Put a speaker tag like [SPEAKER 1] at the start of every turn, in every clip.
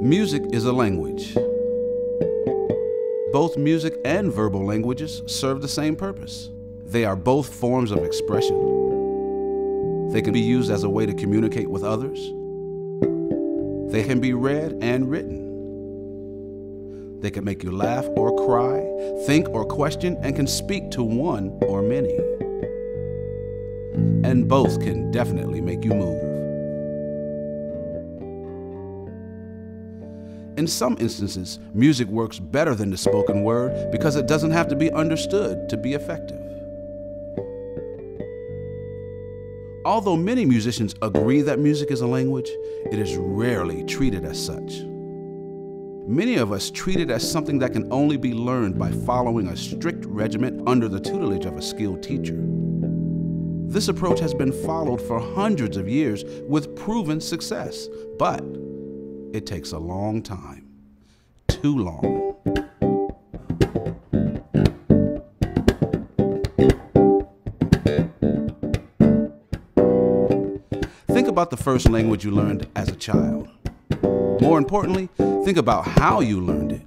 [SPEAKER 1] Music is a language. Both music and verbal languages serve the same purpose. They are both forms of expression. They can be used as a way to communicate with others. They can be read and written. They can make you laugh or cry, think or question, and can speak to one or many. And both can definitely make you move. In some instances, music works better than the spoken word because it doesn't have to be understood to be effective. Although many musicians agree that music is a language, it is rarely treated as such. Many of us treat it as something that can only be learned by following a strict regimen under the tutelage of a skilled teacher. This approach has been followed for hundreds of years with proven success, but it takes a long time. Too long. Think about the first language you learned as a child. More importantly, think about how you learned it.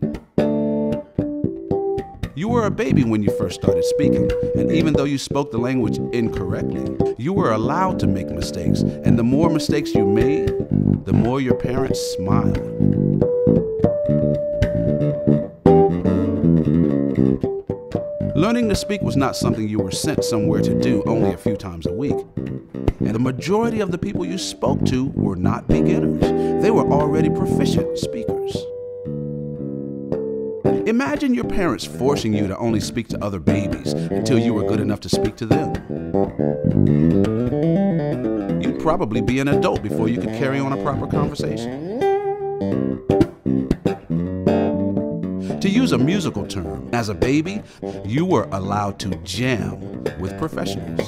[SPEAKER 1] You were a baby when you first started speaking, and even though you spoke the language incorrectly, you were allowed to make mistakes, and the more mistakes you made, the more your parents smiled. Learning to speak was not something you were sent somewhere to do only a few times a week. And the majority of the people you spoke to were not beginners. They were already proficient speakers. Imagine your parents forcing you to only speak to other babies until you were good enough to speak to them. You'd probably be an adult before you could carry on a proper conversation. To use a musical term, as a baby, you were allowed to jam with professionals.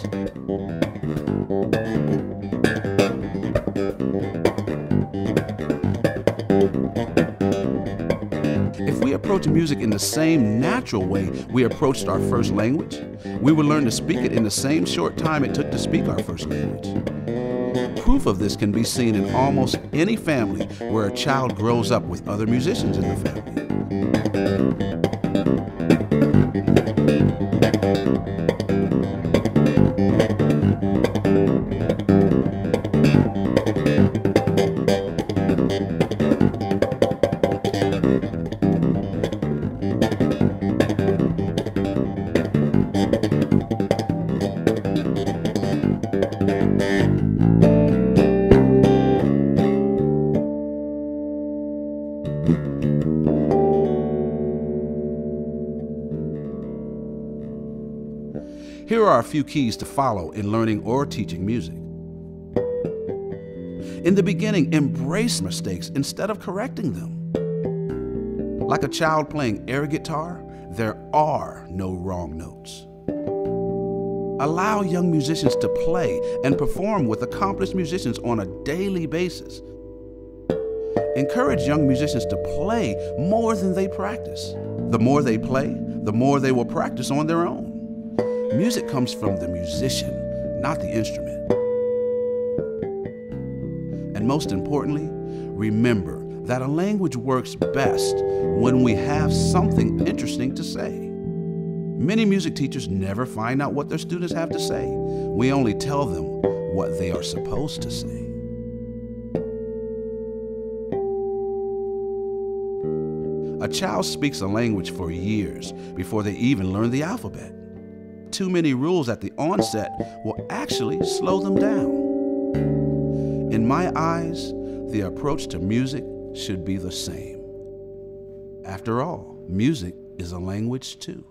[SPEAKER 1] If we approach music in the same natural way we approached our first language, we would learn to speak it in the same short time it took to speak our first language. Proof of this can be seen in almost any family where a child grows up with other musicians in the family. Here are a few keys to follow in learning or teaching music. In the beginning, embrace mistakes instead of correcting them. Like a child playing air guitar, there are no wrong notes. Allow young musicians to play and perform with accomplished musicians on a daily basis. Encourage young musicians to play more than they practice. The more they play, the more they will practice on their own. Music comes from the musician, not the instrument. And most importantly, remember that a language works best when we have something interesting to say. Many music teachers never find out what their students have to say. We only tell them what they are supposed to say. A child speaks a language for years before they even learn the alphabet. Too many rules at the onset will actually slow them down. In my eyes, the approach to music should be the same. After all, music is a language too.